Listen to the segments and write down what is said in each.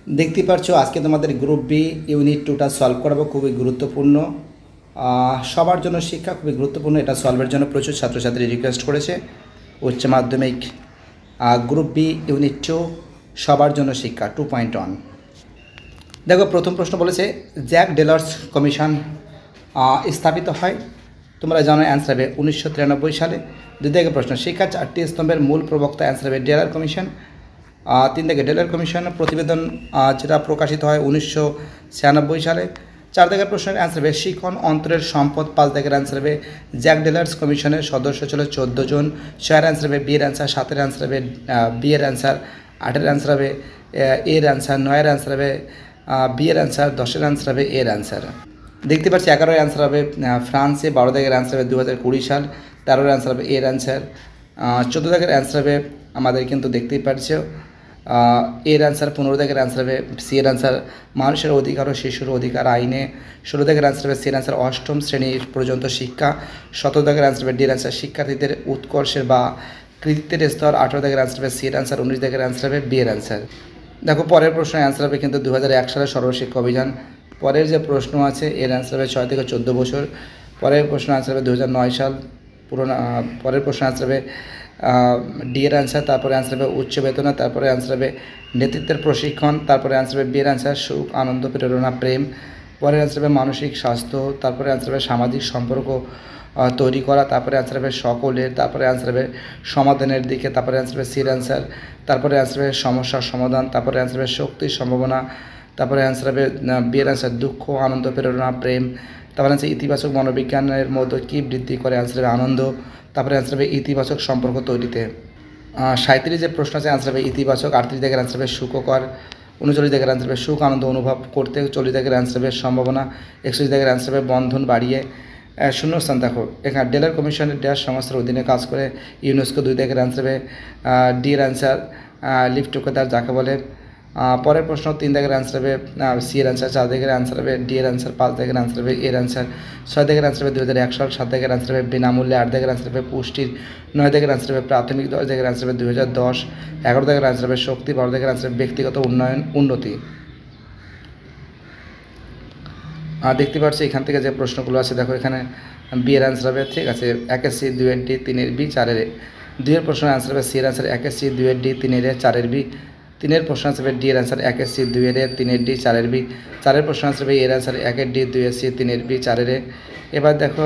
দেখতে পাচ্ছ আজকে তোমাদের গ্রুপ বি ইউনিট 2টা সলভ করাবো। খুবই গুরুত্বপূর্ণ, সবার জন্য শিক্ষা খুবই গুরুত্বপূর্ণ। এটা সলভের জন্য প্রচুর ছাত্রছাত্রী রিকোয়েস্ট করেছে। উচ্চ মাধ্যমিক গ্রুপ বি ইউনিট 2 সবার জন্য শিক্ষা 2.1। দেখো, প্রথম প্রশ্ন বলেছে জ্যাক ডেলার্স কমিশন স্থাপিত হয়। তোমরা জানো অ্যান্সার হবে 1993 সালে। দ্বিতীয় প্রশ্ন, শিক্ষা 4টি স্তম্ভের মূল প্রবক্তা। অ্যান্সার হবে ডেলার কমিশন। 3 থেকে ডেলার কমিশন প্রতিবেদন যেটা প্রকাশিত হয় 1996 সালে। 4 দাগের প্রশ্নের অ্যান্সার হবে শিখন অন্তরের সম্পদ। 5 দাগের অ্যান্সার হবে জ্যাক ডেলার্স কমিশনের সদস্য ছিল 14 জন। 6 অ্যান্সার হবে বি এর অ্যান্সার। 7 অ্যান্সার হবে বি এর অ্যান্সার। 8 অ্যান্সার হবে এর অ্যান্সার। 9 অ্যান্সার হবে বি এর অ্যান্সার। 10 অ্যান্সার হবে এর অ্যান্সার। দেখতে পাচ্ছি 11 অ্যান্সার হবে ফ্রান্সে। 12 দাগের অ্যান্সার হবে 2020 সাল। 13 অ্যান্সার হবে এর অ্যান্সার। 14 দাগের অ্যান্সার হবে আমাদের কিন্তু দেখতেই পারছো এর অ্যান্সার। 15 দাগের অ্যান্সার হবে সি এর অ্যান্সার মানুষের অধিকার ও শিশুর অধিকার আইনে। 16 দাগের অ্যান্সার হবে সি এর অ্যান্সার অষ্টম শ্রেণী পর্যন্ত শিক্ষা। 17 দাগের অ্যান্সার হবে ডি এর অ্যান্সার শিক্ষার্থীদের উৎকর্ষের বা কৃতিত্বের স্তর। 18 দাগের অ্যান্সার হবে সি এর অ্যান্সার। 19 দাগের অ্যান্সার হবে বি এর অ্যান্সার। দেখো, পরের প্রশ্নের অ্যান্সার হবে কিন্তু 2001 সালের সর্বশিক্ষা অভিযান। পরের যে প্রশ্ন আছে এর অ্যান্সার হবে 6 থেকে 14 বছর। পরের প্রশ্ন অ্যান্সার হবে 2009 সাল পুরোনো। পরের প্রশ্ন অ্যান্সার হবে ডি এর অ্যান্সার। তারপরে অ্যান্সার হবে উচ্চ বেতনা। তারপরে অ্যান্সার হবে নেতৃত্বের প্রশিক্ষণ। তারপরে অ্যান্সার হবে বি এর অ্যান্সার সুখ আনন্দ প্রেরণা প্রেম। পরের অ্যান্সার হবে মানসিক স্বাস্থ্য। তারপরে অ্যান্সার হবে সামাজিক সম্পর্ক তৈরি করা। তারপরে অ্যান্সার হবে সকলের। তারপরে অ্যান্সার হবে সমাধানের দিকে। তারপরে অ্যান্সার হবে সির অ্যান্সার। তারপরে অ্যান্সার হবে সমস্যার সমাধান। তারপরে অ্যান্সার হবে শক্তির সম্ভাবনা। তারপরে অ্যান্সার হবে বি এর অ্যান্সার দুঃখ আনন্দ প্রেরণা প্রেম। তারপরে অ্যান্সার ইতিবাচক মনোবিজ্ঞানের মধ্যে কী বৃদ্ধি করে। অ্যান্সার হবে আনন্দ। তারপরে অ্যান্সার হবে ইতিবাচক সম্পর্ক তৈরিতে। 37 যে প্রশ্ন আছে অ্যান্সার হবে ইতিবাচক। 38 দাগের অ্যান্সার হবে সুখকর। 39 দাগের অ্যান্সার হবে সুখ আনন্দ অনুভব করতে। 40 দাগের অ্যান্সার হবে সম্ভাবনা। 41 দাগের অ্যান্সার হবে বন্ধন বাড়িয়ে। শূন্যস্থান দেখো, এখানে ডেলার কমিশনের ড্যাশ সংস্থার অধীনে কাজ করে ইউনেস্কো। 2 দাগের অ্যান্সার হবে ডি এর অ্যান্সার লিফট টুকেদার যাকে বলে। পরের প্রশ্ন 3 দাগের অ্যান্সার হবে সি এর অ্যান্সার। 4 দাগের অ্যান্সার হবে ডি এর অ্যান্সার। 5 দাগের অ্যান্সার হবে এর অ্যান্সার। 6 দাগের অ্যান্সার হবে 2001 সাল। 7 দাগের অ্যান্সার হবে বিনামূল্যে। 8 দাগের অ্যান্সার হবে পুষ্টির। 9 দাগের অ্যান্সার হবে প্রাথমিক। 10 দাগের অ্যান্সার হবে 2010। 11 দাগের অ্যান্সার হবে শক্তি। 12 দাগের অ্যান্সার হবে ব্যক্তিগত উন্নয়ন উন্নতি। দেখতে পাচ্ছি এখান থেকে যে প্রশ্নগুলো আছে দেখো, এখানে বি এর অ্যান্সার হবে ঠিক আছে 1 এর সি 2 এর ডি 3 এর বি 4 এর এ। 2 এর প্রশ্নের অ্যান্সার হবে সি এর অ্যান্সার 1 এর সি 2 এর ডি 3 এর এ 4 এর বি। 3 এর প্রশ্ন অ্যান্সার হবে ডি এর অ্যান্সার 1 এর সি 2 এর এ 3 এর ডি 4 এর বি। 4 এর প্রশ্ন অ্যান্সার হবে এর অ্যান্সার 1 এর ডি 2 এর সি 3 এর বি 4 এর এ। এবার দেখো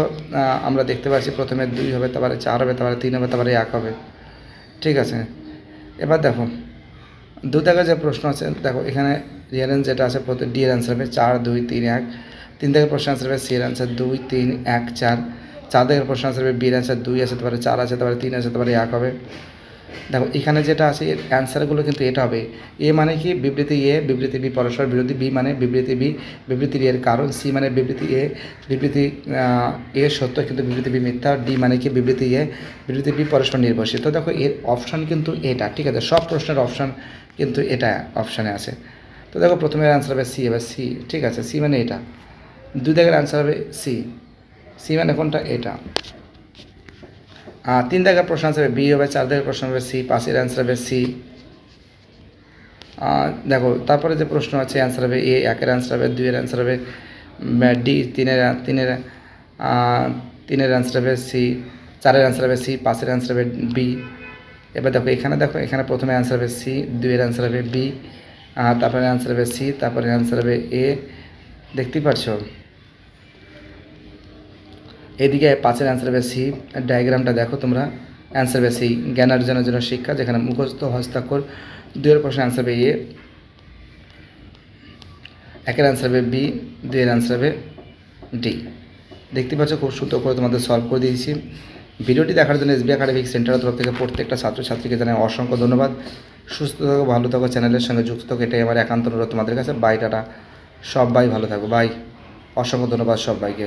আমরা দেখতে পাচ্ছি প্রথমে 2 হবে, তারপরে 4 হবে, তারপরে 3 হবে, তারপরে 1 হবে ঠিক আছে। এবার দেখো 2 দাগের যে প্রশ্ন আছে দেখো, এখানে রিয়ারেন্স যেটা আছে প্রথমে ডি এর অ্যান্সার হবে 4 2 3 1। 3 দাগের প্রশ্ন অ্যান্সার হবে সি এর অ্যান্সার 2 3 1 4। 4 দাগের প্রশ্ন অ্যান্সার হবে বি এর অ্যান্সার 2 আছে, তারপরে 4 আছে, তারপরে 3 আছে, তারপরে 1 হবে। দেখো এখানে যেটা আছে এর অ্যান্সারগুলো কিন্তু এটা হবে। এ মানে কি বিবৃতি এ বিবৃতি বি পরস্পর বিরোধী। বি মানে বিবৃতি বি বিবৃতির এর কারণ। সি মানে বিবৃতি এ বিবৃতি এ সত্য কিন্তু বিবৃতি বি মিথ্যা। ডি মানে কি বিবৃতি এ বিবৃতি বি পরস্পর নির্ভরশীল। তো দেখো এর অপশান কিন্তু এটা ঠিক আছে, সব প্রশ্নের অপশান কিন্তু এটা অপশানে আছে। তো দেখো প্রথমে অ্যান্সার হবে সি। এবার সি ঠিক আছে, সি মানে এটা। 2 দাগের অ্যান্সার হবে সি। সি মানে কোনটা এটা। 3 দাগের প্রশ্ন অ্যান্সার হবে বি হবে। 4 দাগের প্রশ্ন হবে সি। 5 এর অ্যান্সার হবে সি। দেখো তারপরে যে প্রশ্ন আছে অ্যান্সার হবে এ। 1 এর অ্যান্সার হবে 2 এর অ্যান্সার হবে ডি। 3 এর অ্যান্সার হবে সি। 4 এর অ্যান্সার হবে সি। 5 এর অ্যান্সার হবে বি। এবার দেখো এখানে প্রথমে অ্যান্সার হবে সি। 2 এর অ্যান্সার হবে বি। তারপরে অ্যান্সার হবে সি। তারপরে অ্যান্সার হবে এ। দেখতেই পাচ্ছ এদিকে 5 এর অ্যান্সার হবে সি। ডায়াগ্রামটা দেখো তোমরা। অ্যান্সার হবে সি জ্ঞান অর্জনের জন্য শিক্ষা, যেখানে মুখস্থ হস্তাক্ষর। 2 এর প্রশ্ন অ্যান্সার হবে এ। 1 এর অ্যান্সার হবে বি। 2 এর অ্যান্সার হবে ডি। দেখতে পাচ্ছ খুব সুন্দর করে তোমাদের সলভ করে দিয়েছি। ভিডিওটি দেখার জন্য এসবি একাডেমিক সেন্টারের তরফ থেকে প্রত্যেকটা ছাত্রছাত্রীকে জানাই অসংখ্য ধন্যবাদ। সুস্থ থাকো, ভালো থাকো, চ্যানেলের সঙ্গে যুক্ত থাকো, এটাই আমার একান্ত অনুরোধ তোমাদের কাছে। বাই টাটা, সবাই ভালো থাকো, বাই। অসংখ্য ধন্যবাদ সবাইকে।